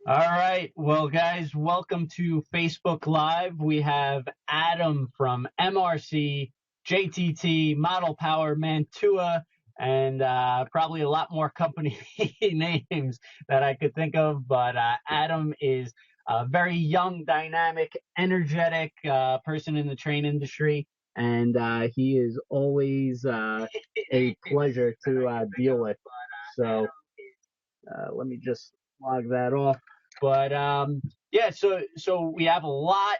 All right. Well, guys, welcome to Facebook Live. We have Adam from MRC, JTT, Model Power, Mantua, and probably a lot more company names that I could think of. But Adam is a very young, dynamic, energetic person in the train industry. And he is always a pleasure to deal with. So let me just log that off. But yeah, so we have a lot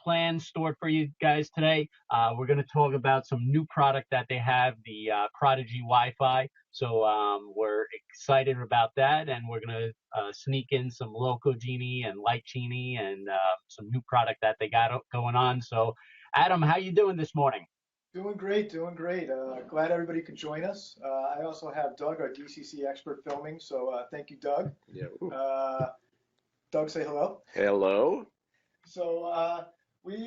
planned stored for you guys today. We're going to talk about some new product that they have, the Prodigy Wi-Fi. So we're excited about that, and we're going to sneak in some Loco Genie and Light Genie and some new product that they got going on. So, Adam, how you doing this morning? Doing great, doing great. Glad everybody could join us. I also have Doug, our DCC expert, filming, so thank you, Doug. Yeah. Doug, say hello. Hello. So we're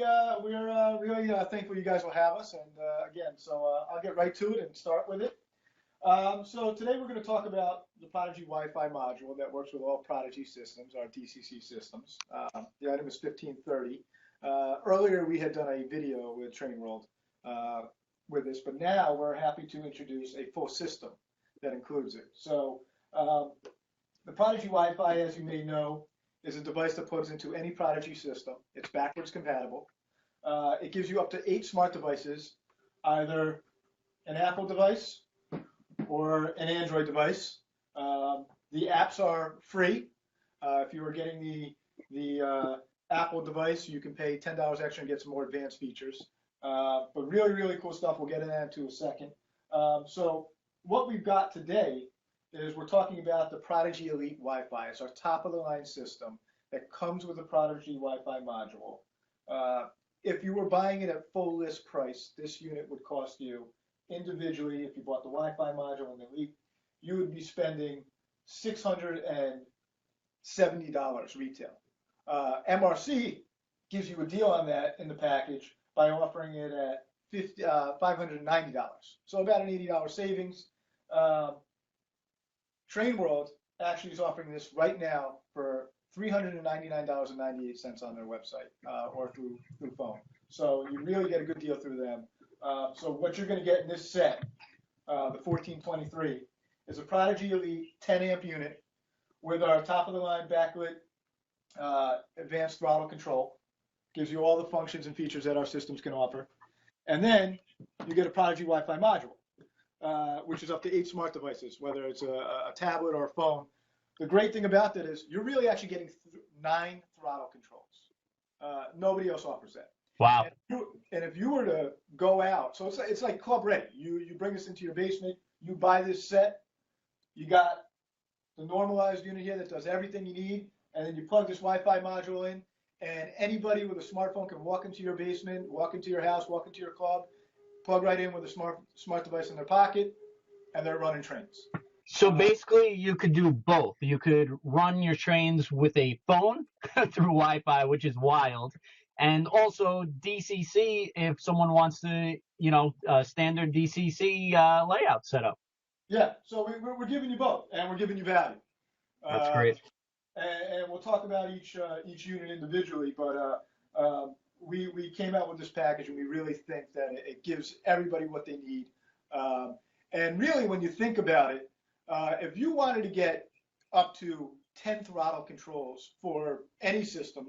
really thankful you guys will have us, and again, I'll get right to it and start with it. So today we're going to talk about the Prodigy Wi-Fi module that works with all Prodigy systems, our DCC systems. The item is 1530. Earlier we had done a video with Train World with this, but now we're happy to introduce a full system that includes it. So the Prodigy Wi-Fi, as you may know, is a device that plugs into any Prodigy system. It's backwards compatible. It gives you up to 8 smart devices, either an Apple device or an Android device. The apps are free. If you are getting the Apple device, you can pay $10 extra and get some more advanced features. But really, really cool stuff. We'll get into that in a second. So what we've got today is we're talking about the Prodigy Elite Wi-Fi. It's our top-of-the-line system that comes with the Prodigy Wi-Fi module. If you were buying it at full list price, this unit would cost you individually, if you bought the Wi-Fi module and the Elite, you would be spending $670 retail. MRC gives you a deal on that in the package by offering it at $590, so about an $80 savings. Train World actually is offering this right now for $399.98 on their website or through phone. So you really get a good deal through them. So what you're going to get in this set, the 1423, is a Prodigy Elite 10 amp unit with our top-of-the-line backlit advanced throttle control. Gives you all the functions and features that our systems can offer. And then you get a Prodigy Wi-Fi module, which is up to 8 smart devices, whether it's a tablet or a phone. The great thing about that is you're really actually getting 9 throttle controls. Nobody else offers that. Wow. And if you were to go out, so it's like club ready. You bring this into your basement, you buy this set, you got the normalized unit here that does everything you need, and then you plug this Wi-Fi module in, and anybody with a smartphone can walk into your basement, walk into your house, walk into your club, plug right in with a smart device in their pocket, and they're running trains. So basically, you could do both. You could run your trains with a phone through Wi-Fi, which is wild, and also DCC if someone wants to, standard DCC layout setup. Yeah, so we're giving you both, and we're giving you value. That's great. And we'll talk about each unit individually, but we came out with this package, and we really think that it gives everybody what they need. And really, when you think about it, if you wanted to get up to 10 throttle controls for any system,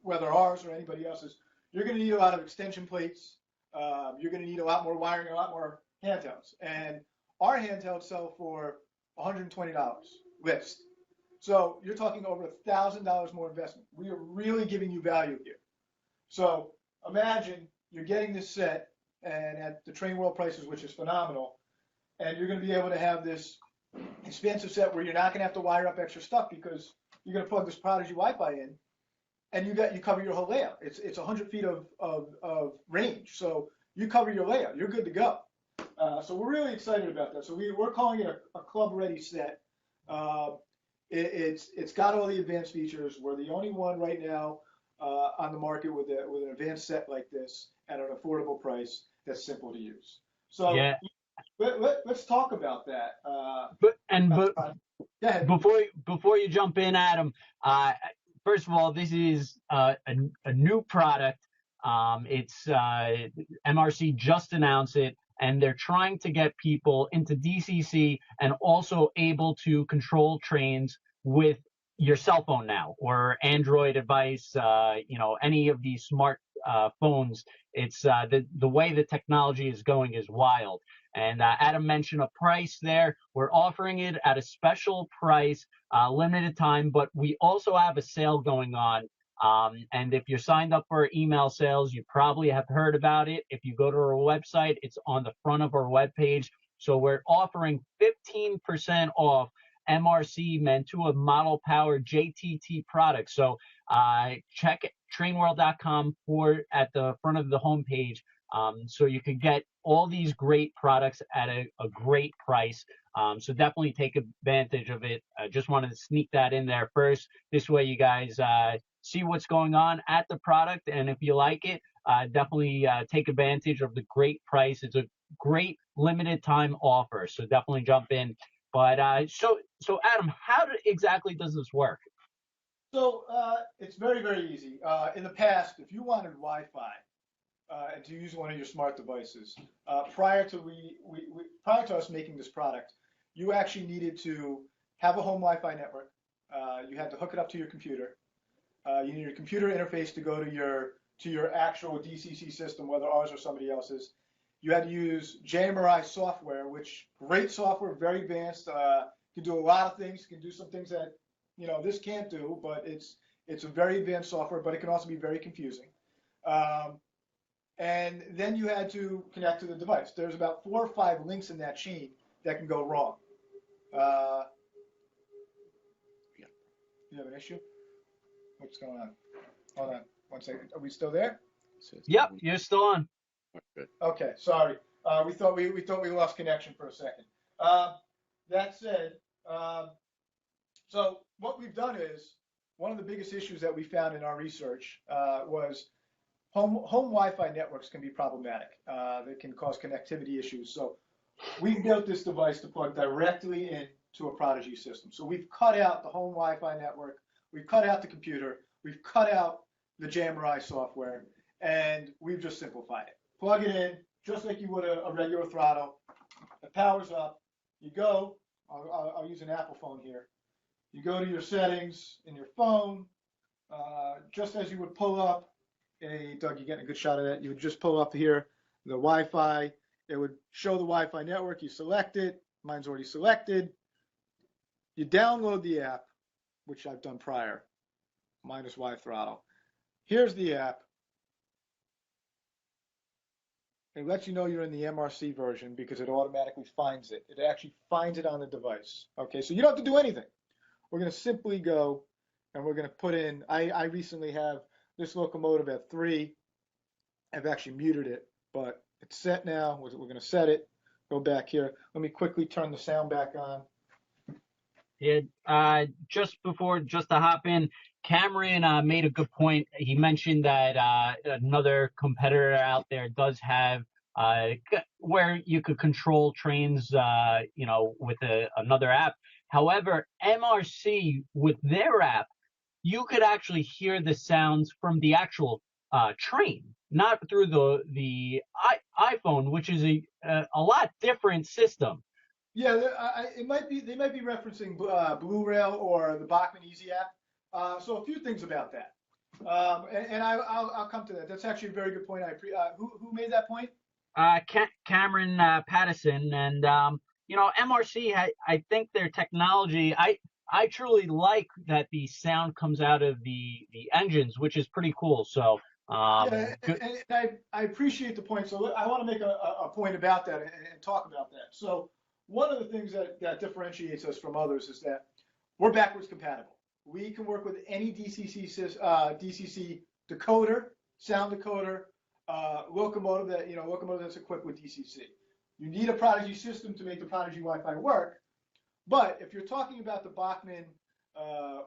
whether ours or anybody else's, you're going to need a lot of extension plates. You're going to need a lot more wiring, a lot more handhelds. And our handhelds sell for $120 list. So you're talking over $1,000 more investment. We are really giving you value here. So imagine you're getting this set, and at the Train World prices, which is phenomenal, and you're going to be able to have this expansive set where you're not going to have to wire up extra stuff because you're going to plug this Prodigy Wi-Fi in, and you cover your whole layout. It's 100 feet of range, so you cover your layout. You're good to go. So we're really excited about that. So we're calling it a club-ready set. It's got all the advanced features. We're the only one right now on the market with an advanced set like this at an affordable price that's simple to use. So Yeah. let's talk about that. But Go ahead. Before you jump in, Adam, uh, first of all, this is a new product. It's MRC just announced it, and they're trying to get people into DCC and also able to control trains with your cell phone now or Android device. Any of these smart phones. It's the way the technology is going is wild. And Adam mentioned a price there. We're offering it at a special price, limited time, but we also have a sale going on. And if you're signed up for email sales, you probably have heard about it. If you go to our website, it's on the front of our webpage. So we're offering 15% off MRC Mantua Model Power JTT products. So check trainworld.com at the front of the homepage. So you can get all these great products at a great price. So definitely take advantage of it. I just wanted to sneak that in there first. This way you guys see what's going on at the product. And if you like it, definitely take advantage of the great price. It's a great limited time offer. So definitely jump in. But so Adam, how exactly does this work? So it's very, very easy. In the past, if you wanted Wi-Fi and to use one of your smart devices, prior to us making this product, you actually needed to have a home Wi-Fi network. You had to hook it up to your computer. You needed a computer interface to go to your actual DCC system, whether ours or somebody else's. You had to use JMRI software, which great software, very advanced, can do a lot of things, can do some things that this can't do, but it's a very advanced software, but it can also be very confusing. And then you had to connect to the device. There's about 4 or 5 links in that chain that can go wrong. You have an issue? What's going on? Hold on 1 second. Are we still there? Yep, you're still on. Okay, sorry. We thought we lost connection for a second. That said, so what we've done is one of the biggest issues that we found in our research was home Wi-Fi networks can be problematic. They can cause connectivity issues. So we built this device to plug directly into a Prodigy system. So we've cut out the home Wi-Fi network. We've cut out the computer. We've cut out the JMRI software, and we've just simplified it. Plug it in just like you would a regular throttle. It powers up. You go. I'll use an Apple phone here. You go to your settings in your phone, just as you would pull up Doug, you're getting a good shot of that. You would just pull up here the Wi-Fi. It would show the Wi-Fi network. You select it. Mine's already selected. You download the app, which I've done prior, -Y-Throttle. Here's the app. It lets you know you're in the MRC version because it automatically finds it. It actually finds it on the device. Okay, so you don't have to do anything. We're going to simply go and we're going to put in, I recently have this locomotive at 3. I've actually muted it, but it's set now. We're going to set it. Go back here. Let me quickly turn the sound back on. Yeah, just to hop in, Cameron made a good point. He mentioned that another competitor out there does have where you could control trains, with another app. However, MRC with their app, you could actually hear the sounds from the actual train, not through the iPhone, which is a lot different system. Yeah, they might be referencing Blue Rail or the Bachmann Easy app. So a few things about that, and I'll come to that. That's actually a very good point. Who made that point? Cameron Pattison, and MRC. I think their technology. I truly like that the sound comes out of the engines, which is pretty cool. So. Yeah, and I appreciate the point. So I want to make a point about that and talk about that. So one of the things that differentiates us from others is that we're backwards compatible. We can work with any DCC decoder, sound decoder, locomotive that's equipped with DCC. You need a Prodigy system to make the Prodigy Wi-Fi work. But if you're talking about the Bachmann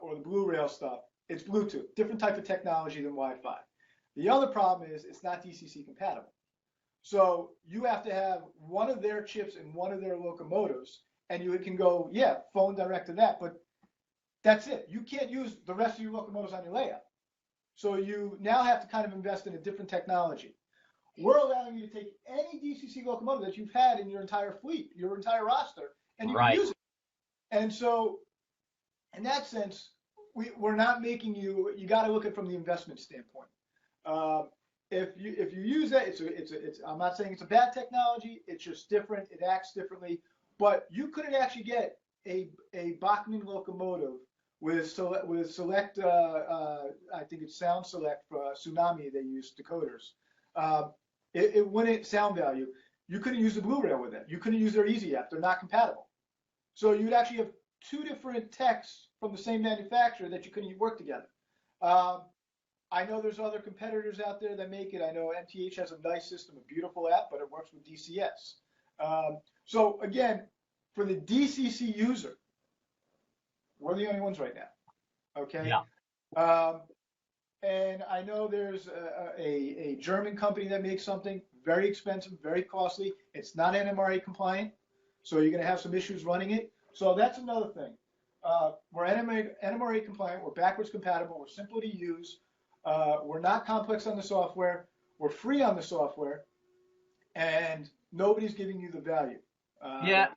or the Blue Rail stuff, it's Bluetooth, different type of technology than Wi-Fi. The other problem is it's not DCC compatible. So you have to have one of their chips in one of their locomotives and you can go, yeah, phone direct to that, but that's it. You can't use the rest of your locomotives on your layout. So you now have to kind of invest in a different technology. We're allowing you to take any DCC locomotive that you've had in your entire fleet, your entire roster, and you can Right. use it. And so, in that sense, we're not making you. You got to look at it from the investment standpoint. If you use that, it's. I'm not saying it's a bad technology. It's just different. It acts differently. But you couldn't actually get a Bachmann locomotive with select. I think it's Sound Select for Tsunami. They use decoders. It wouldn't sound value. You couldn't use the Blue Rail with it. You couldn't use their Easy app. They're not compatible. So you'd actually have two different techs from the same manufacturer that you couldn't work together. I know there's other competitors out there that make it. I know MTH has a nice system, a beautiful app, but it works with DCS. So again, for the DCC user, we're the only ones right now. Okay. Yeah. And I know there's a German company that makes something very expensive, very costly. It's not NMRA compliant, so you're going to have some issues running it. So that's another thing. We're NMRA compliant. We're backwards compatible. We're simple to use. We're not complex on the software. We're free on the software, and nobody's giving you the value. Yeah,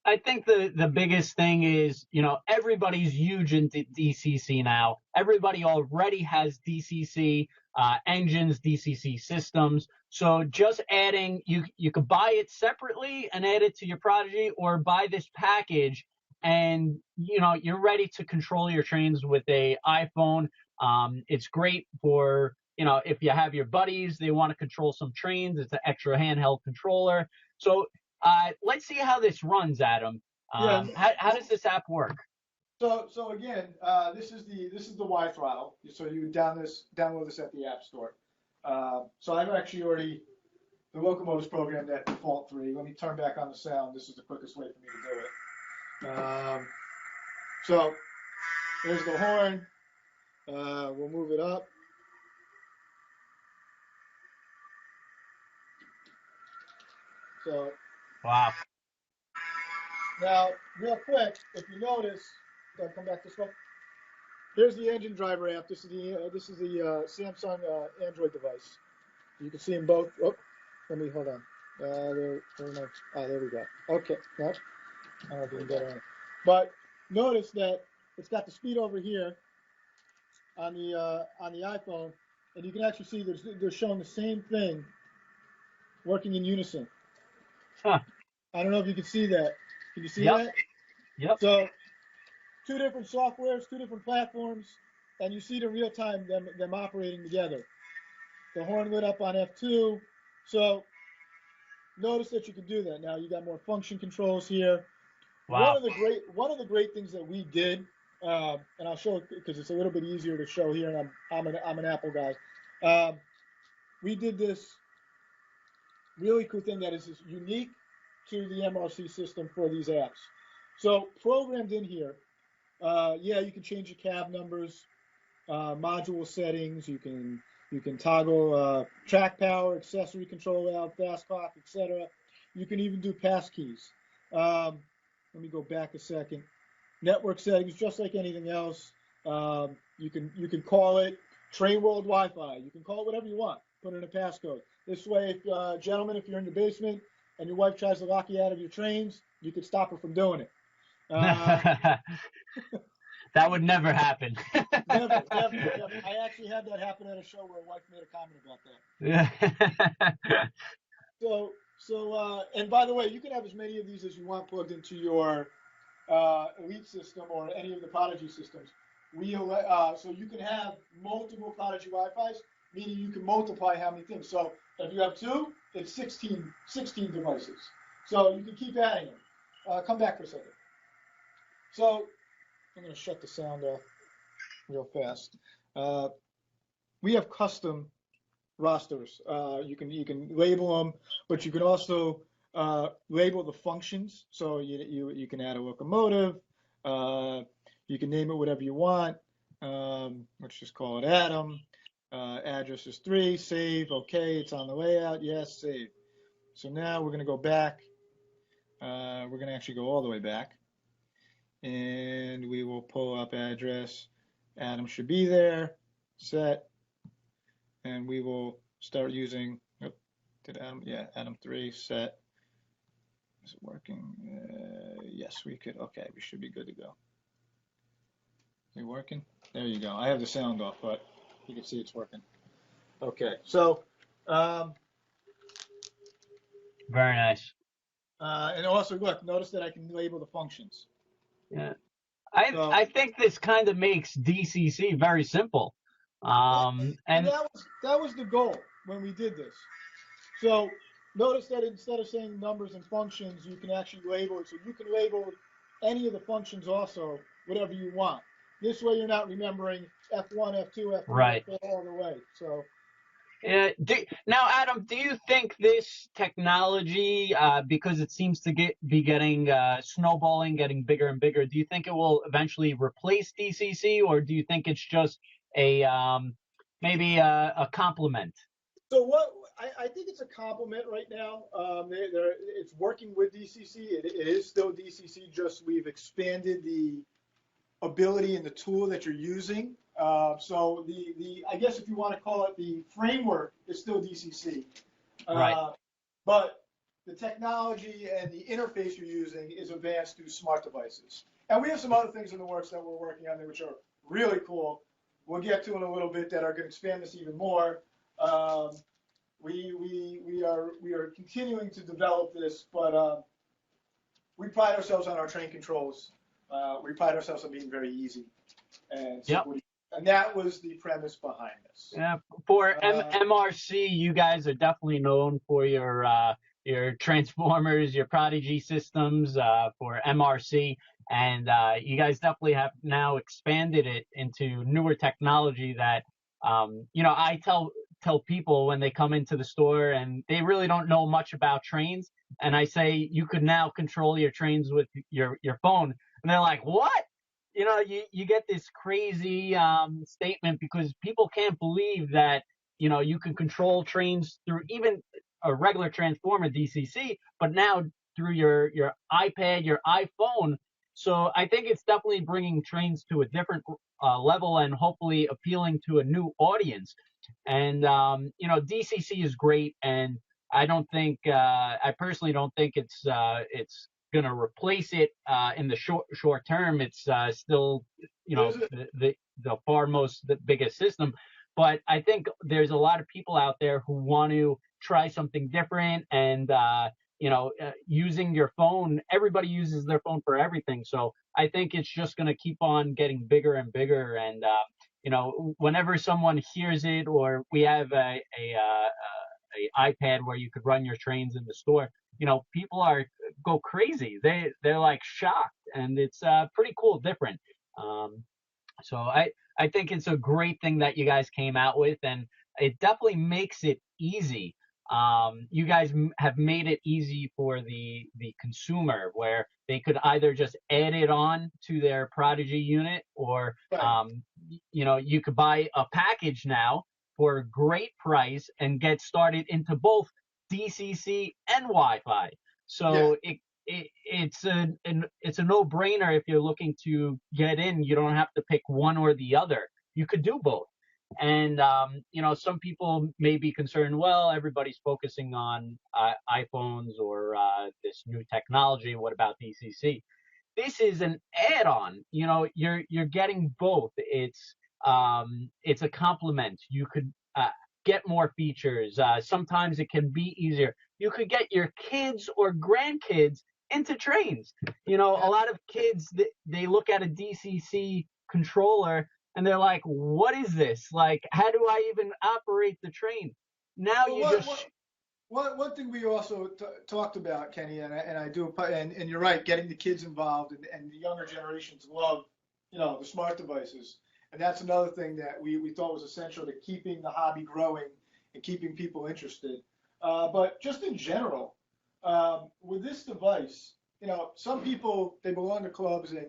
I think the biggest thing is, everybody's huge into DCC now. Everybody already has DCC engines, DCC systems. So just adding, you could buy it separately and add it to your Prodigy, or buy this package, and you're ready to control your trains with a iPhone. It's great for if you have your buddies, they want to control some trains. It's an extra handheld controller. So let's see how this runs, Adam. Yeah. How does this app work? So again, this is the Y throttle. So you download this at the App Store. So I've actually already the locomotives programmed at default 3. Let me turn back on the sound. This is the quickest way for me to do it. So there's the horn. We'll move it up. So Wow. Now, real quick, if you notice, I'll come back this way. Here's the engine driver app. This is the Samsung Android device. You can see them both. Oh, let me hold on. There we go. Okay, no, I don't know if you can get on it. But notice that it's got the speed over here on the iPhone, and you can actually see they're showing the same thing working in unison. Huh. I don't know if you can see that. Can you see Yep. that? Yep. So, two different softwares, two different platforms, and you see it in real time them operating together. The horn lit up on F2. So notice that you can do that. Now you got more function controls here. Wow. One of the great things that we did, and I'll show it because it's a little bit easier to show here, and I'm an Apple guy. We did this really cool thing that is unique to the MRC system for these apps. So programmed in here, you can change your cab numbers, module settings. You can toggle track power, accessory control valve, fast clock, etc. You can even do pass keys. Let me go back a second. Network settings, just like anything else. You can call it Train World Wi-Fi. You can call it whatever you want. Put in a passcode. This way, gentlemen, if you're in your basement and your wife tries to lock you out of your trains, you could stop her from doing it. That would never happen. Never. I actually had that happen at a show where a wife made a comment about that. So, and by the way, you can have as many of these as you want plugged into your Elite system or any of the Prodigy systems. So you can have multiple Prodigy Wi-Fis, meaning you can multiply how many things. So if you have 2, it's 16 devices. So you can keep adding them. Come back for a second. So I'm going to shut the sound off real fast. We have custom rosters. You can label them, but you can also label the functions. So you can add a locomotive. You can name it whatever you want. Let's just call it Adam. Address is 3. Save. Okay, it's on the layout. Yes, save. So now we're going to go back. we're going to actually go all the way back, and we will pull up address. Adam should be there, set, and we will start using, oh, did Adam, yeah, Adam 3, set. Is it working? Yes, we could, okay, we should be good to go. Is it working? There you go. I have the sound off, but you can see it's working. Okay, so, Very nice. and also, look, notice that I can label the functions. Yeah. So, I think this kind of makes DCC very simple. and that was the goal when we did this. So notice that instead of saying numbers and functions, you can actually label it. So you can label any of the functions also, whatever you want. This way you're not remembering F1, F2, F3, Right. F4 all the way. So Yeah. Now, Adam, do you think this technology, because it seems to be getting snowballing, getting bigger and bigger, do you think it will eventually replace DCC, or do you think it's just a maybe a complement? So what I think it's a compliment right now. It's working with DCC. It is still DCC, just we've expanded the ability and the tool that you're using. So I guess if you want to call it the framework, is still DCC. Right. But the technology and the interface you're using is advanced through smart devices. And we have some other things in the works that we're working on there which are really cool. We'll get to in a little bit that are going to expand this even more. We are continuing to develop this, but we pride ourselves on our train controls. We pride ourselves on being very easy and simple. Yep. And that was the premise behind this. Yeah, for MRC, you guys are definitely known for your Transformers, your Prodigy systems for MRC, and you guys definitely have now expanded it into newer technology that I tell people when they come into the store and they really don't know much about trains, and I say you could now control your trains with your phone, and they're like, what? You get this crazy statement because people can't believe that, you can control trains through even a regular transformer DCC, but now through your iPad, your iPhone. So I think it's definitely bringing trains to a different level and hopefully appealing to a new audience. And, DCC is great. And I personally don't think it's going to replace it in the short term. It's still, the the biggest system. But I think there's a lot of people out there who want to try something different and, using your phone. Everybody uses their phone for everything. So I think it's just going to keep on getting bigger and bigger. And, whenever someone hears it, or we have a iPad where you could run your trains in the store, people go crazy. They're like shocked, and it's pretty cool, different. So I think it's a great thing that you guys came out with, and it definitely makes it easy. You guys have made it easy for the consumer, where they could either just add it on to their Prodigy unit, or you could buy a package now for a great price and get started into both DCC and Wi-Fi. So it's a no-brainer. If you're looking to get in, you don't have to pick one or the other. You could do both. And some people may be concerned, well, everybody's focusing on iPhones or this new technology. What about DCC? This is an add-on. You're getting both. It's a complement. You could get more features. Sometimes it can be easier. You could get your kids or grandkids into trains. A lot of kids, they look at a DCC controller and they're like, what is this? Like, how do I even operate the train? Now one thing we also talked about, Kenny, and I do, and you're right, getting the kids involved, and the younger generations love, the smart devices. And that's another thing that we thought was essential to keeping the hobby growing and keeping people interested. But just in general, with this device, some people, they belong to clubs, and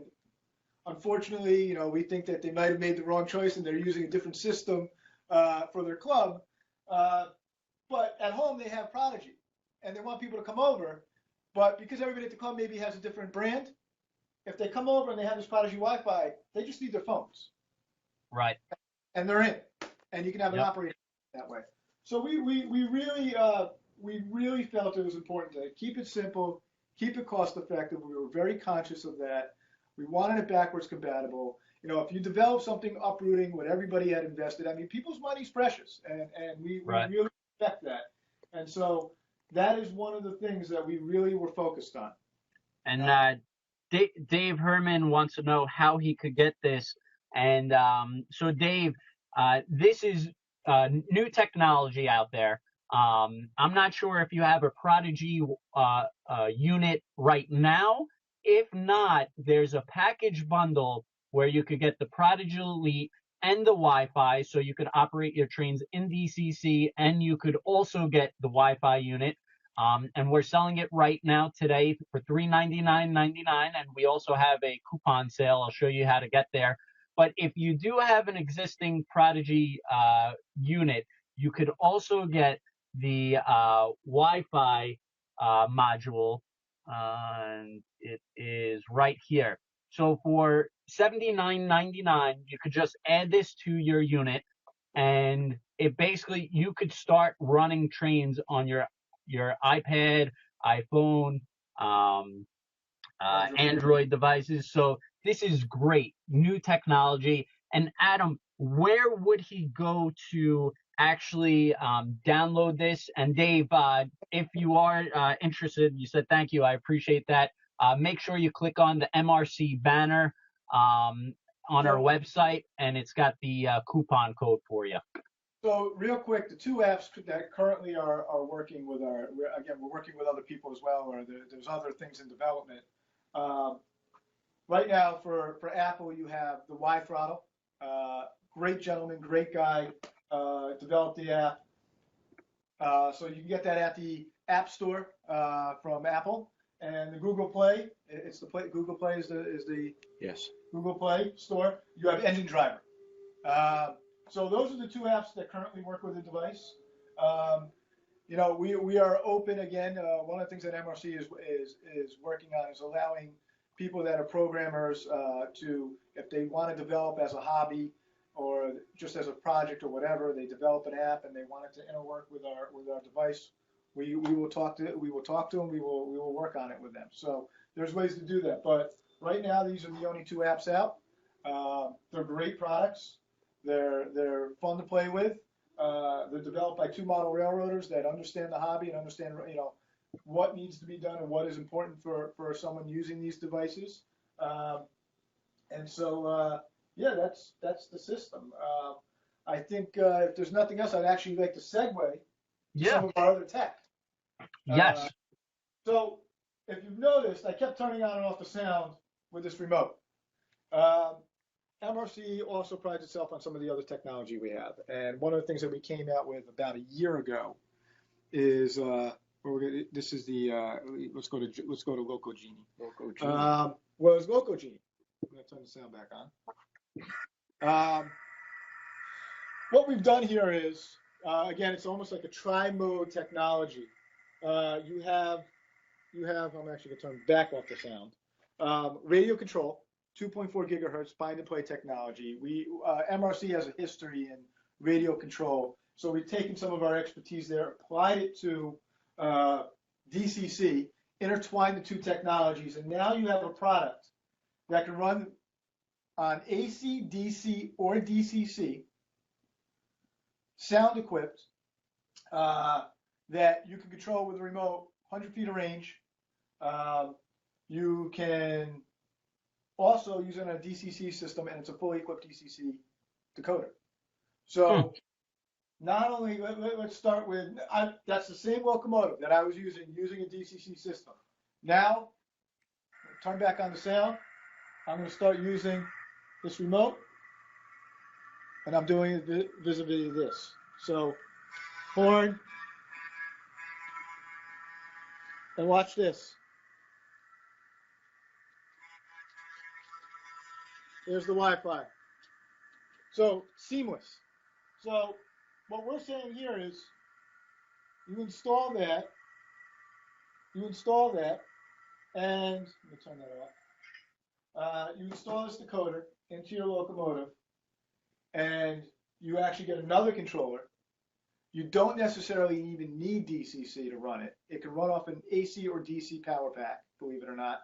unfortunately, we think that they might have made the wrong choice and they're using a different system for their club. But at home, they have Prodigy, and they want people to come over. But because everybody at the club maybe has a different brand, if they come over and they have this Prodigy Wi-Fi, they just need their phones. Right. And they're in. And you can have an Yep. operation that way. So we really felt it was important to keep it simple, keep it cost effective. We were very conscious of that. We wanted it backwards compatible. You know, if you develop something uprooting what everybody had invested, I mean, people's money's precious, and we Right. really respect that. And so that is one of the things that we really were focused on. And Dave Herman wants to know how he could get this. And so, Dave, this is new technology out there. I'm not sure if you have a Prodigy unit right now. If not, there's a package bundle where you could get the Prodigy Elite and the Wi-Fi, so you could operate your trains in DCC, and you could also get the Wi-Fi unit. And we're selling it right now today for $399.99, and we also have a coupon sale. I'll show you how to get there. But if you do have an existing Prodigy unit, you could also get the Wi-Fi module, and it is right here. So for $79.99, you could just add this to your unit, and it basically, you could start running trains on your iPad, iPhone, Android devices. So this is great, new technology. And Adam, where would he go to actually download this? And Dave, if you are interested, you said thank you, I appreciate that. Make sure you click on the MRC banner on our website, and it's got the coupon code for you. So real quick, the two apps that currently are working with we're working with other people as well, or there's other things in development. Right now for Apple, you have the Y-Throttle. Great gentleman, great guy, developed the app. So you can get that at the App Store from Apple. And the Google Play, Google Play is the Yes. Google Play store. You have Engine Driver. So those are the two apps that currently work with the device. You know, we are open again. One of the things that MRC is working on is allowing people that are programmers to, if they want to develop as a hobby or just as a project or whatever, they develop an app and they want it to interwork with our device. We will talk to them. We will work on it with them. So there's ways to do that. But right now, these are the only two apps out. They're great products. They're fun to play with. They're developed by two model railroaders that understand the hobby and understand, you know, what needs to be done and what is important for someone using these devices. And so, yeah, that's the system. I think if there's nothing else, I'd actually like to segue to some of our other tech. Yes. So if you've noticed, I kept turning on and off the sound with this remote. MRC also prides itself on some of the other technology we have, and one of the things that we came out with about a year ago is this is the let's go to Loco Genie. Loco Genie. Well, it's Loco Genie. I'm going to turn the sound back on. What we've done here is again, it's almost like a tri-mode technology. You have. I'm actually going to turn back off the sound. Radio control. 2.4 gigahertz bind and play technology. MRC has a history in radio control, so we've taken some of our expertise there, applied it to DCC, intertwined the two technologies, and now you have a product that can run on AC, DC, or DCC, sound equipped, that you can control with a remote, 100 feet of range. You can also use it on a DCC system, and it's a fully equipped DCC decoder. So not only, let's start with, that's the same locomotive that I was using a DCC system. Now, turn back on the sound. I'm going to start using this remote, and I'm doing it vis-a-vis this. So, horn, and watch this. There's the Wi-Fi. So seamless. So what we're saying here is you install that, You install that, and let me turn that off. You install this decoder into your locomotive, and you actually get another controller. You don't necessarily even need DCC to run it. It can run off an AC or DC power pack, believe it or not.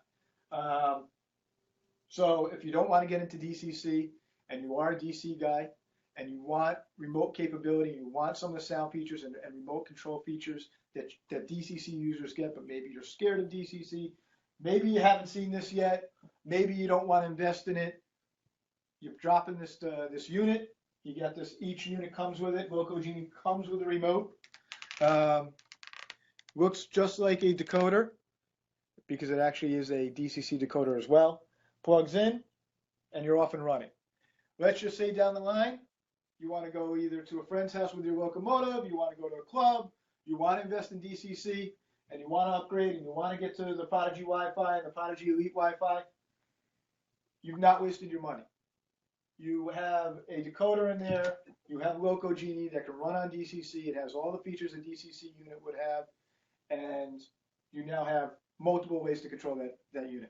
So if you don't want to get into DCC and you are a DC guy and you want remote capability, you want some of the sound features and remote control features that DCC users get, but maybe you're scared of DCC, maybe you haven't seen this yet, maybe you don't want to invest in it, you're dropping this unit. You got this, each unit comes with it. Loco Genie comes with a remote. Looks just like a decoder because it actually is a DCC decoder as well. Plugs in and you're off and running. Let's just say down the line, you want to go either to a friend's house with your locomotive, you want to go to a club, you want to invest in DCC, and you want to upgrade and you want to get to the Prodigy Wi-Fi and the Prodigy Elite Wi-Fi, you've not wasted your money. You have a decoder in there. You have Loco Genie that can run on DCC. It has all the features a DCC unit would have, and you now have multiple ways to control that unit.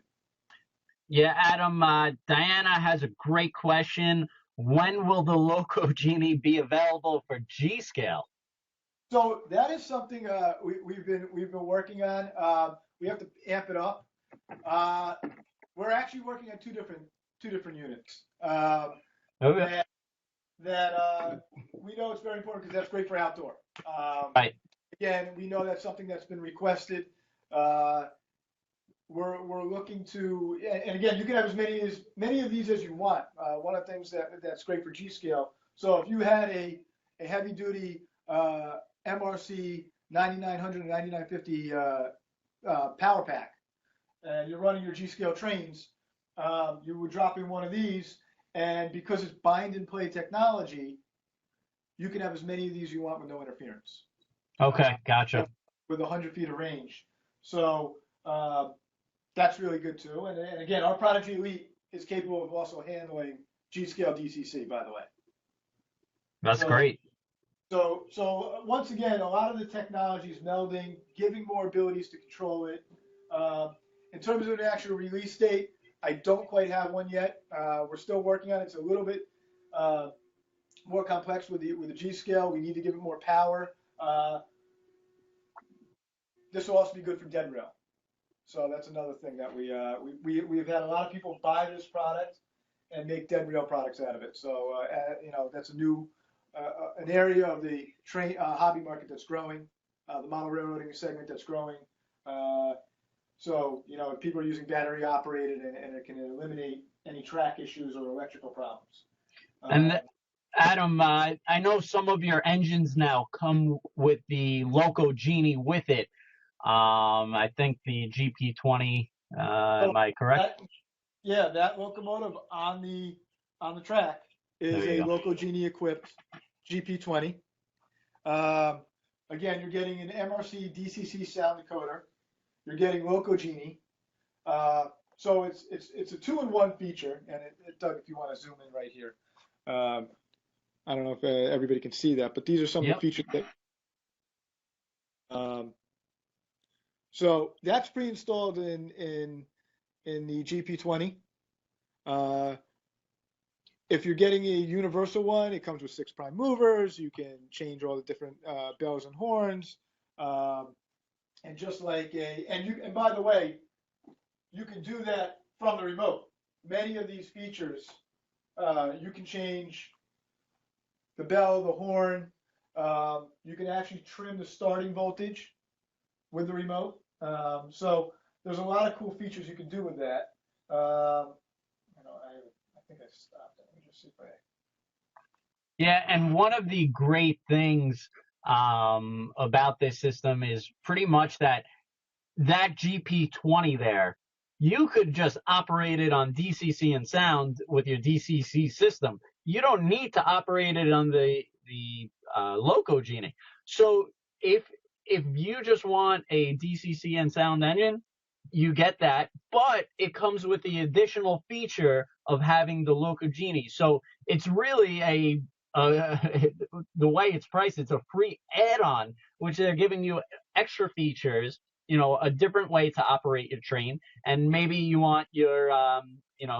Yeah, Adam, Diana has a great question. When will the Loco Genie be available for G-Scale? So that is something we've been working on. We have to amp it up. We're actually working on two different units. Okay. That we know it's very important because that's great for outdoor. Right. Again, we know that's something that's been requested. We're looking to, and again, you can have as many of these as you want. One of the things that's great for G-Scale. So if you had a heavy duty MRC 9900 and 9950 power pack, and you're running your G-Scale trains, you would drop in one of these, and because it's bind and play technology, you can have as many of these you want with no interference. Okay, gotcha. With 100 feet of range. So that's really good too. And again, our Prodigy Elite is capable of also handling G-Scale DCC, by the way. That's great. So once again, a lot of the technology is melding, giving more abilities to control it. In terms of an actual release date, I don't quite have one yet. We're still working on it. It's a little bit more complex with the G-Scale. We need to give it more power. This will also be good for dead rail. So that's another thing that we've had a lot of people buy this product and make dead rail products out of it. So that's a new an area of the train hobby market that's growing, the model railroading segment that's growing. So if people are using battery operated and it can eliminate any track issues or electrical problems. And Adam, I know some of your engines now come with the Loco Genie with it. I think the GP20. Am I correct? That locomotive on the track is a Loco Genie equipped GP20. Again, you're getting an MRC DCC sound decoder. You're getting Loco Genie. So it's a 2-in-1 feature. And Doug, if you want to zoom in right here, I don't know if everybody can see that, but these are some of the features that. So that's pre-installed in the GP20. If you're getting a universal one, it comes with 6 prime movers. You can change all the different bells and horns, and just like and by the way, you can do that from the remote. Many of these features, you can change the bell, the horn. You can actually trim the starting voltage with the remote. So there's a lot of cool features you can do with that. I think I stopped it. Let me just see if I. Yeah, and one of the great things about this system is pretty much that GP20 there, you could just operate it on DCC and sound with your DCC system. You don't need to operate it on the Loco Genie. So if you just want a DCC and sound engine, you get that, but it comes with the additional feature of having the Loco Genie. So it's really the way it's priced, it's a free add-on, which they're giving you extra features a different way to operate your train, and maybe you want your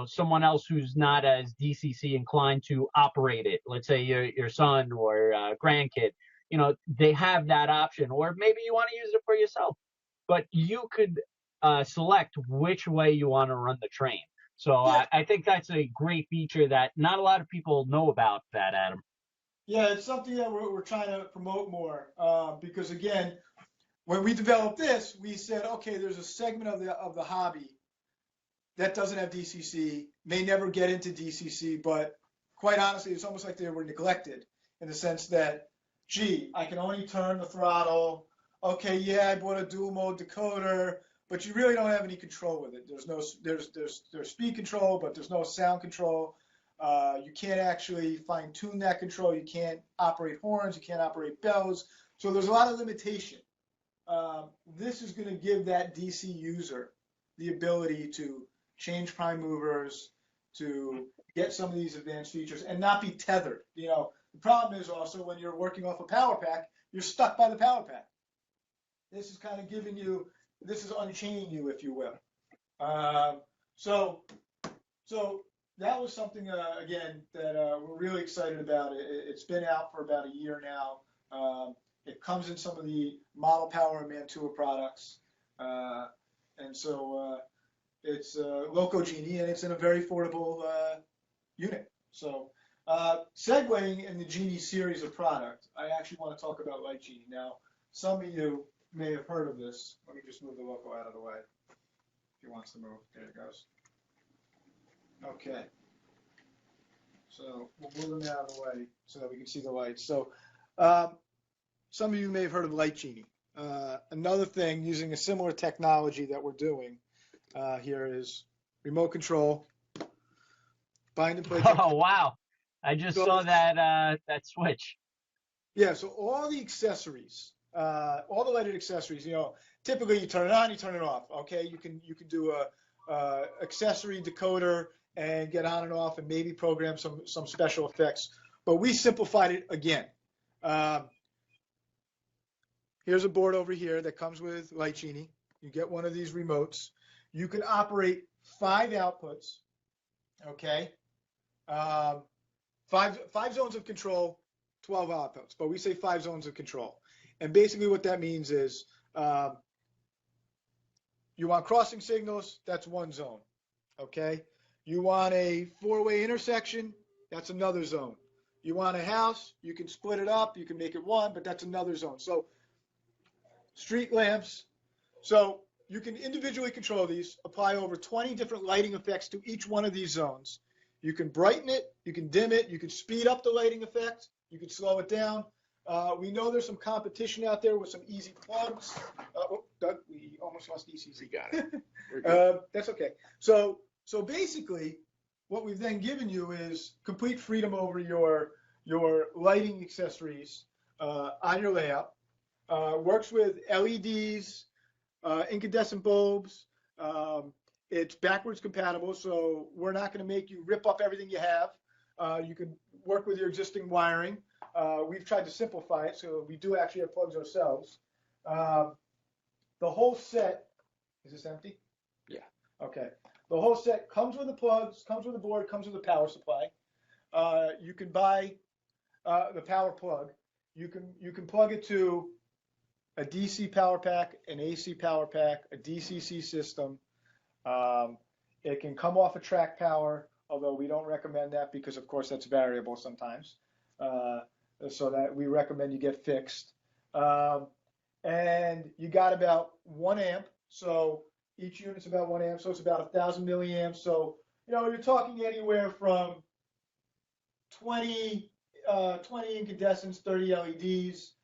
someone else who's not as DCC inclined to operate it. Let's say your son or grandkid. They have that option, or maybe you want to use it for yourself, but you could select which way you want to run the train. So Yeah, I think that's a great feature that not a lot of people know about that, Adam. yeah, it's something that we're trying to promote more because again, when we developed this, we said, okay, there's a segment of the hobby that doesn't have DCC, may never get into DCC, but quite honestly, it's almost like they were neglected in the sense that, gee, I can only turn the throttle. Okay, yeah, I bought a dual mode decoder, but you really don't have any control with it. There's speed control, but there's no sound control. You can't actually fine tune that control. You can't operate horns. You can't operate bells. So there's a lot of limitation. This is going to give that DC user the ability to change prime movers, to get some of these advanced features and not be tethered. The problem is also when you're working off a power pack, you're stuck by the power pack. This is kind of this is unchaining you, if you will. So that was something, again, that we're really excited about. It's been out for about a year now. It comes in some of the Model Power and Mantua products. And so it's Loco Genie, and it's in a very affordable unit. So segueing in the Genie series of product, I actually want to talk about Light Genie. Now, some of you may have heard of this. Let me just move the Loco out of the way. If he wants to move, there it goes. Okay. So we'll move them out of the way so that we can see the lights. So some of you may have heard of Light Genie. Another thing using a similar technology that we're doing here is remote control, bind and play. Oh wow! I just saw that switch. Yeah. So all the accessories, all the lighted accessories. Typically you turn it on, you turn it off. Okay. You can do a accessory decoder and get on and off, and maybe program some special effects. But we simplified it again. Here's a board over here that comes with Light Genie. You get one of these remotes. You can operate 5 outputs, okay? 5 zones of control, 12 outputs, but we say 5 zones of control. And basically what that means is you want crossing signals, that's 1 zone, okay? You want a 4-way intersection, that's another zone. You want a house, you can split it up, you can make it 1, but that's another zone. So street lamps. So you can individually control these, apply over 20 different lighting effects to each one of these zones. You can brighten it, you can dim it, you can speed up the lighting effect, you can slow it down. We know there's some competition out there with some easy plugs. Doug, we almost lost DCC. Got it. That's okay. So basically, what we've then given you is complete freedom over your lighting accessories on your layout. Works with LEDs, incandescent bulbs. It's backwards compatible, so we're not going to make you rip up everything you have. You can work with your existing wiring. We've tried to simplify it, so we do actually have plugs ourselves. The whole set, is this empty? Yeah. Okay. The whole set comes with the plugs, comes with the board, comes with a power supply. You can buy the power plug. You can plug it to a DC power pack, an AC power pack, a DCC system. It can come off a track power, although we don't recommend that because, of course, that's variable sometimes. So that we recommend you get fixed. And you got about 1 amp. So each unit's about 1 amp. So it's about 1,000 milliamps. So, you're talking anywhere from 20 incandescents, 30 LEDs.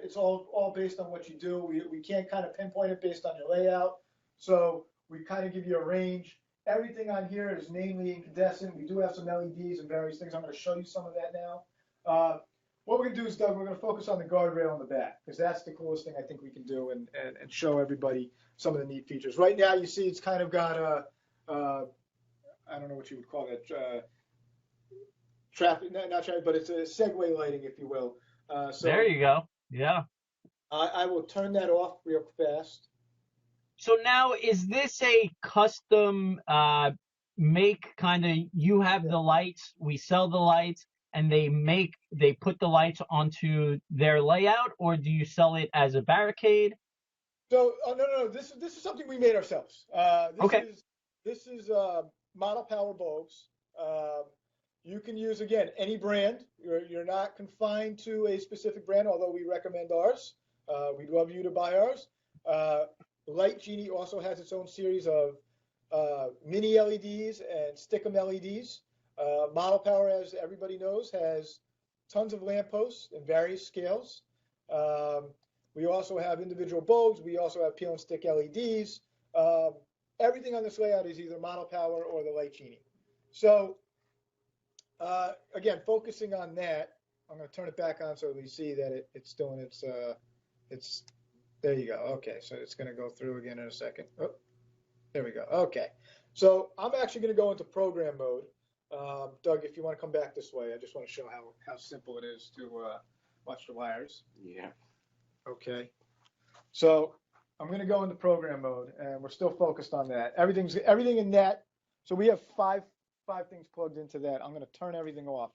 It's all based on what you do. We can't kind of pinpoint it based on your layout. So we kind of give you a range. Everything on here is mainly incandescent. We do have some LEDs and various things. I'm going to show you some of that now. What we're going to do is, Doug, we're going to focus on the guardrail on the back because that's the coolest thing I think we can do and show everybody some of the neat features. Right now, you see it's kind of got I don't know what you would call that, traffic, not traffic, but it's a Segway lighting, if you will. So there you go. Yeah. I will turn that off real fast. So now, is this a custom make kind of? You have the lights, we sell the lights, and they put the lights onto their layout, or do you sell it as a barricade? So, no. This is something we made ourselves. Okay. This is Model Power bulbs. Um, you can use again any brand. You're not confined to a specific brand, although we recommend ours. We'd love you to buy ours. Light Genie also has its own series of mini LEDs and Stickum LEDs. Model Power, as everybody knows, has tons of lampposts in various scales. Um, we also have individual bulbs. We also have peel and stick LEDs. Everything on this layout is either Model Power or the Light Genie. So again, focusing on that, I'm going to turn it back on so we see that it's doing it's, there you go. Okay, so it's going to go through again in a second. Oh, there we go. Okay, so I'm actually going to go into program mode. Doug, if you want to come back this way, I just want to show how simple it is to watch the wires. Yeah. Okay, so I'm going to go into program mode, and we're still focused on that. Everything in that. So we have five things plugged into that. I'm going to turn everything off.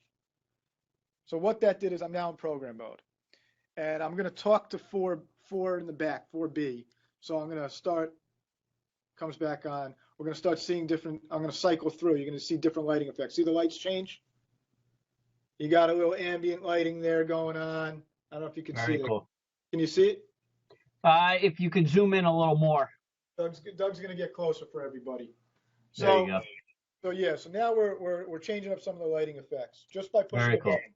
So what that did is I'm now in program mode, and I'm going to talk to four in the back, 4B. So I'm going to start. Comes back on. We're going to start seeing different. I'm going to cycle through. You're going to see different lighting effects. See the lights change. You got a little ambient lighting there going on. I don't know if you can see it. Very cool. Can you see it? If you could zoom in a little more. Doug's going to get closer for everybody. There you go. So yeah, so now we're changing up some of the lighting effects just by pushing Very a cool. button.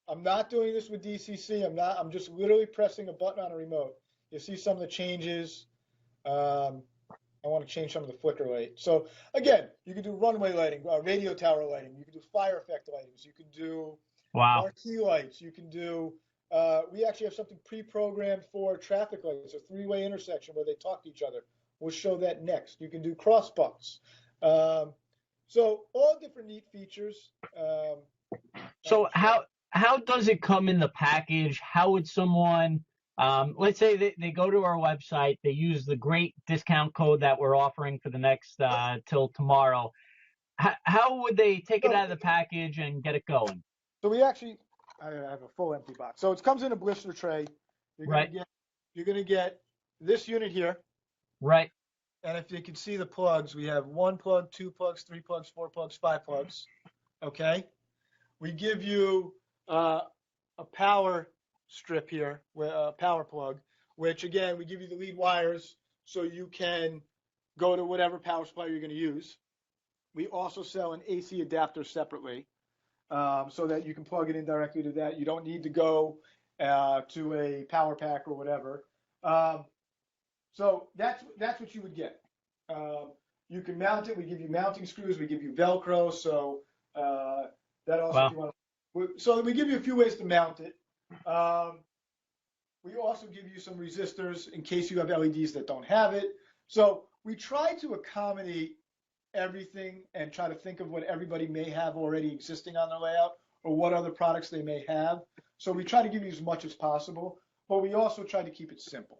I'm not doing this with DCC. I'm just literally pressing a button on a remote. You see some of the changes. I want to change some of the flicker light. So again, you can do runway lighting, radio tower lighting. You can do fire effect lightings. You can do Wow. marquee lights. You can do. We actually have something pre-programmed for traffic lights, a three-way intersection where they talk to each other. We'll show that next. You can do cross bucks. So all different neat features. So how does it come in the package? How would someone, let's say they go to our website, they use the great discount code that we're offering for the next till tomorrow. How would they take it out of the package and get it going? So we actually, I have a full empty box. So it comes in a blister tray. You're gonna get this unit here. Right. And if you can see the plugs, we have 1 plug, 2 plugs, 3 plugs, 4 plugs, 5 plugs. Okay. We give you a power strip here, a power plug, which again, we give you the lead wires so you can go to whatever power supply you're going to use. We also sell an AC adapter separately so that you can plug it in directly to that. You don't need to go to a power pack or whatever. So that's what you would get. You can mount it. We give you mounting screws. We give you Velcro. So that also, wow. if you want to, so we give you a few ways to mount it. We also give you some resistors in case you have LEDs that don't have it. So we try to accommodate everything and try to think of what everybody may have already existing on their layout or what other products they may have. So we try to give you as much as possible, but we also try to keep it simple.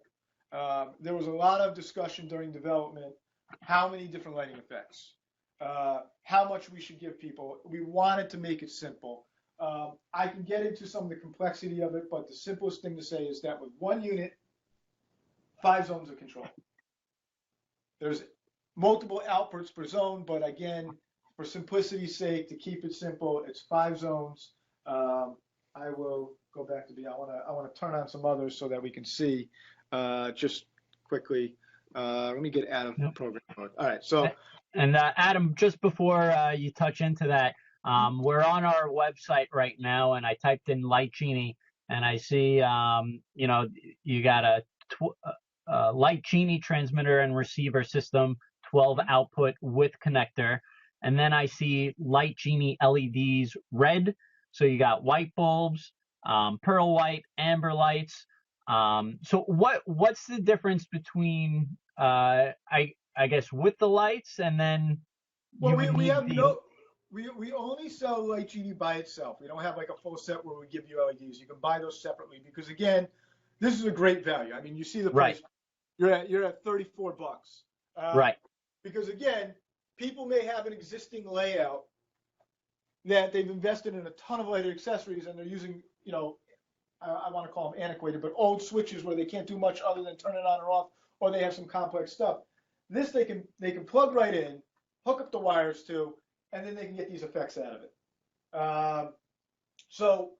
There was a lot of discussion during development, how many different lighting effects, how much we should give people. We wanted to make it simple. I can get into some of the complexity of it, but the simplest thing to say is that with one unit, 5 zones of control. There's multiple outputs per zone, but again, for simplicity's sake, to keep it simple, it's 5 zones. I will go back to I want to turn on some others so that we can see just quickly. Let me get out of program mode. All right, so. And Adam, just before you touch into that, we're on our website right now, and I typed in Light Genie, and I see, you got a Light Genie transmitter and receiver system, 12 output with connector, and then I see Light Genie LEDs red. So you got white bulbs, pearl white, amber lights. So what's the difference between I guess with the lights and then we only sell Light Genie by itself. We don't have like a full set where we give you LEDs. You can buy those separately because again, this is a great value. I mean, you see the price. you're at $34. Right. Because again, people may have an existing layout that they've invested in a ton of lighter accessories, and they're using, I want to call them antiquated, but old switches where they can't do much other than turn it on or off, or they have some complex stuff. This they can plug right in, hook up the wires to, and then they can get these effects out of it. So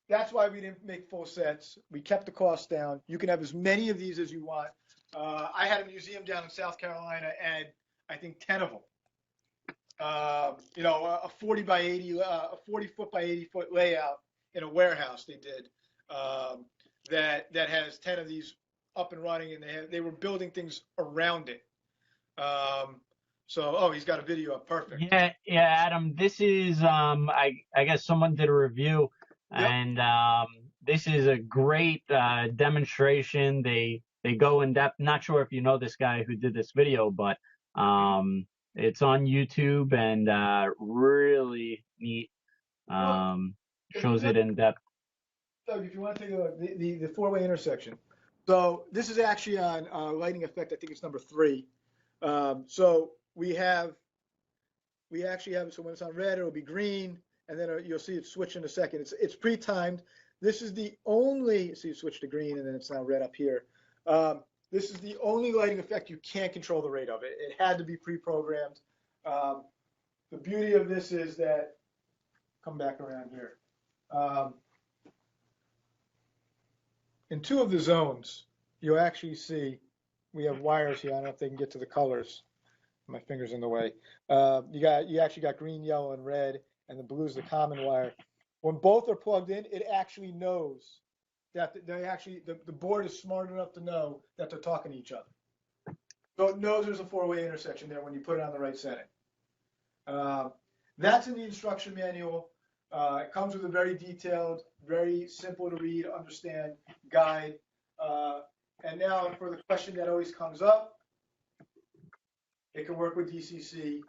that's why we didn't make full sets. We kept the cost down. You can have as many of these as you want. I had a museum down in South Carolina, and I think 10 of them. A 40 by 80, a 40 foot by 80 foot layout in a warehouse they did, that has 10 of these up and running, and they were building things around it. He's got a video up. Perfect. Yeah, Adam, this is I guess someone did a review. Yep. And this is a great demonstration. They go in depth. Not sure if you know this guy who did this video, but it's on YouTube, and really neat. Shows it in depth. Doug, if you want to take a look, the four-way intersection. So this is actually on lighting effect. I think it's number 3. So we actually have, so when it's on red, it'll be green, and then you'll see it switch in a second. It's pre-timed. This is the only, see it switch to green, and then it's now red up here. This is the only lighting effect you can't control the rate of. It had to be pre-programmed. The beauty of this is that, come back around here. In 2 of the zones, you'll actually see we have wires here. I don't know if they can get to the colors. My finger's in the way. You actually got green, yellow, and red, and the blue is the common wire. When both are plugged in, it actually knows that the board is smart enough to know that they're talking to each other. So it knows there's a 4-way intersection there when you put it on the right setting. That's in the instruction manual. It comes with a very detailed, very simple to read, understand guide. And now for the question that always comes up, it can work with DCC.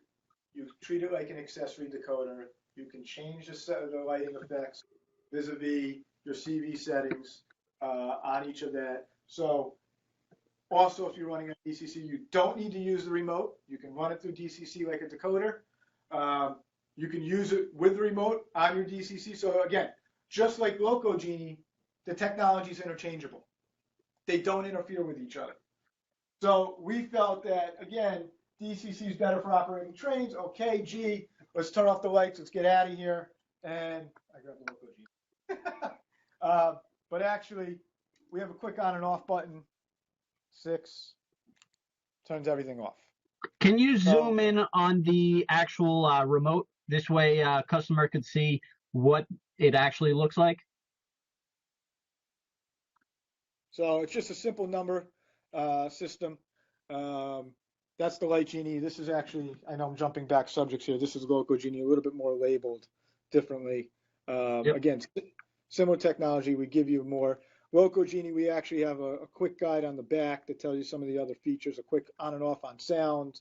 You treat it like an accessory decoder. You can change the lighting effects vis-a-vis your CV settings on each of that. So also, if you're running a DCC, you don't need to use the remote. You can run it through DCC like a decoder. You can use it with the remote on your DCC. So again, just like Loco Genie, the technology is interchangeable. They don't interfere with each other. So we felt that, again, DCC is better for operating trains. Okay, let's turn off the lights. Let's get out of here. And I grabbed the Loco Genie. But actually, we have a quick on and off button. 6 turns everything off. Can you zoom in on the actual remote? This way, customer could see what it actually looks like. So it's just a simple number system. That's the Light Genie. This is actually, I know I'm jumping back subjects here. This is Loco Genie, a little bit more labeled differently. Yep. Again, similar technology. We give you more. Loco Genie, we actually have a quick guide on the back that tells you some of the other features, a quick on and off on sound,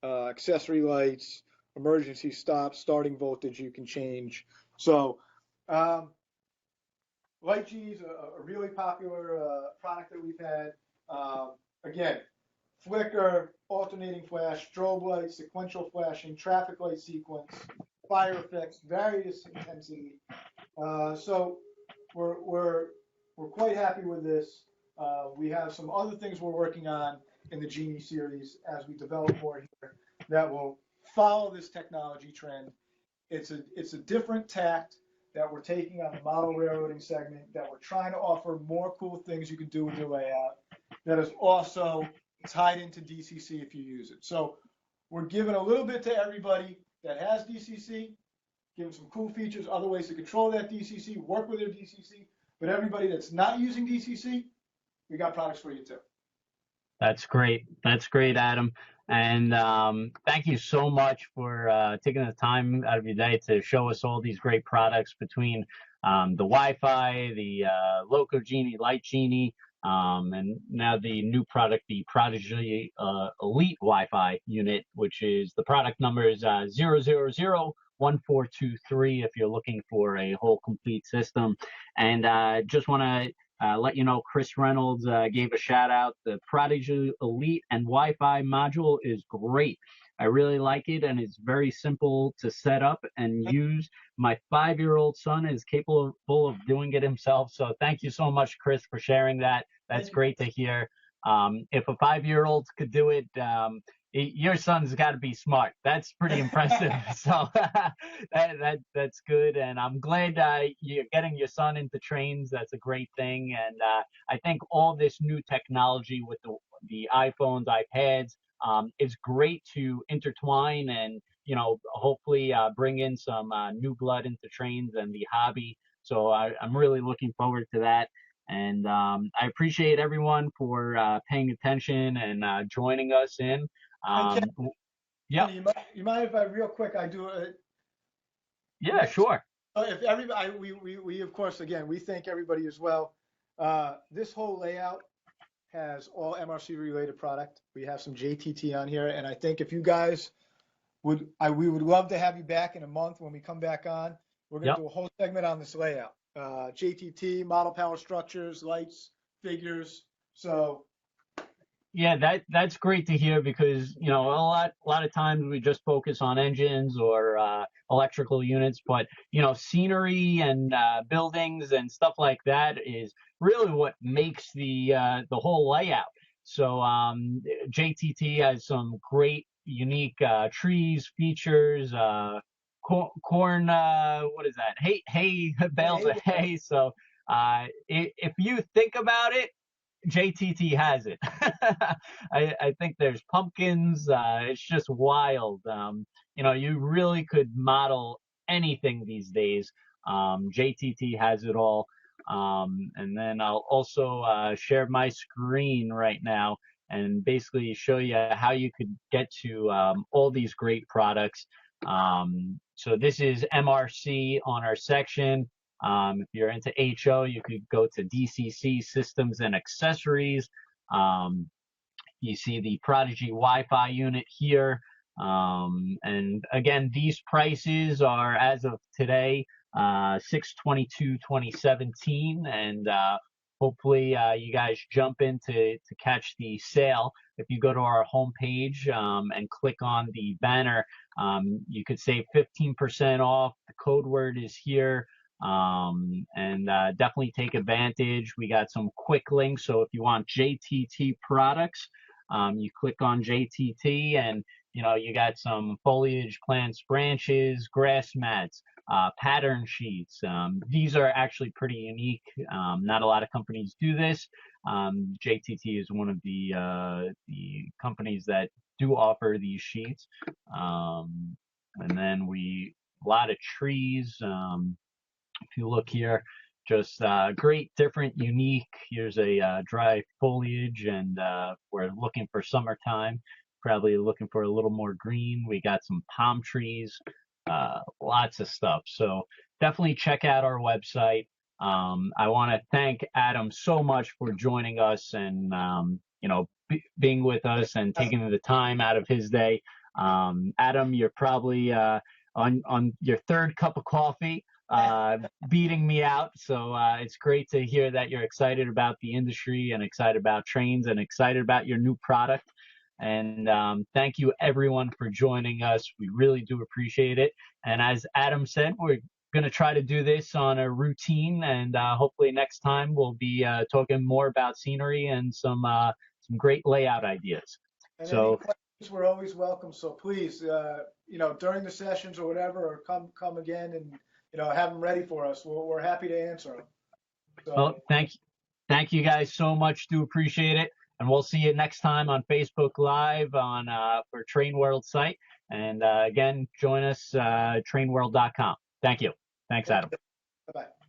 accessory lights, emergency stop, starting voltage you can change. So Light Genie is a really popular product that we've had. Again, flicker, alternating flash, strobe lights, sequential flashing, traffic light sequence, fire effects, various intensity. So we're quite happy with this. We have some other things we're working on in the Genie series as we develop more here that will follow this technology trend. It's a different tact that we're taking on the model railroading segment, that we're trying to offer more cool things you can do with your layout that is also tied into DCC if you use it. So we're giving a little bit to everybody that has DCC, giving some cool features, other ways to control that DCC, work with your DCC. But everybody that's not using DCC, we got products for you too. That's great. That's great, Adam. And thank you so much for taking the time out of your day to show us all these great products between the Wi-Fi, the Loco Genie, Light Genie, and now the new product, the Prodigy Elite Wi-Fi unit, which is the product number is 0001423 if you're looking for a whole complete system. And just want to let you know Chris Reynolds gave a shout out. The Prodigy Elite and Wi-Fi module is great. I really like it, and it's very simple to set up and use. My 5-year-old son is capable of doing it himself. So thank you so much, Chris, for sharing that. That's great to hear. If a 5-year-old could do it, your son's got to be smart. That's pretty impressive. So that's good, and I'm glad you're getting your son into trains. That's a great thing, and I think all this new technology with the iPhones, iPads, is great to intertwine and hopefully bring in some new blood into trains and the hobby. So I'm really looking forward to that. And I appreciate everyone for paying attention and joining us in. Yeah. You mind if I real quick I do a Yeah, sure. If everybody we of course again we thank everybody as well. This whole layout has all MRC related product. We have some JTT on here, and I think if you guys we would love to have you back in a month when we come back on. We're going to do a whole segment on this layout. JTT, model power structures, lights, figures. So yeah, that's great to hear, because a lot of times we just focus on engines or electrical units, but scenery and buildings and stuff like that is really what makes the whole layout. So JTT has some great unique trees, features, corn, what is that? Hay bales of hay. So if you think about it, JTT has it. I think there's pumpkins. It's just wild. You really could model anything these days. JTT has it all. And then I'll also share my screen right now and basically show you how you could get to all these great products. So this is MRC on our section. If you're into HO, you could go to DCC Systems and Accessories. You see the Prodigy Wi-Fi unit here. And again, these prices are as of today, 6/22/2017, and hopefully you guys jump in to catch the sale. If you go to our homepage and click on the banner, you could save 15% off. The code word is here. And definitely take advantage. We got some quick links. So if you want JTT products, you click on JTT, and you got some foliage, plants, branches, grass mats, pattern sheets. These are actually pretty unique. Not a lot of companies do this. JTT is one of the companies that do offer these sheets. And then a lot of trees. If you look here, just great, different, unique. Here's a dry foliage, and we're looking for summertime. Probably looking for a little more green. We got some palm trees, lots of stuff. So definitely check out our website. I want to thank Adam so much for joining us and being with us and taking the time out of his day. Adam, you're probably on your third cup of coffee. Beating me out. So it's great to hear that you're excited about the industry and excited about trains and excited about your new product. And thank you everyone for joining us. We really do appreciate it. And as Adam said, we're going to try to do this on a routine, and hopefully next time we'll be talking more about scenery and some great layout ideas. And so we're always welcome. So please, during the sessions or whatever, or come again and have them ready for us. We're happy to answer them. So. Well, thank you guys so much. Do appreciate it, and we'll see you next time on Facebook Live on for Train World site. And again, join us trainworld.com. Thank you. Thanks, Adam. Bye-bye.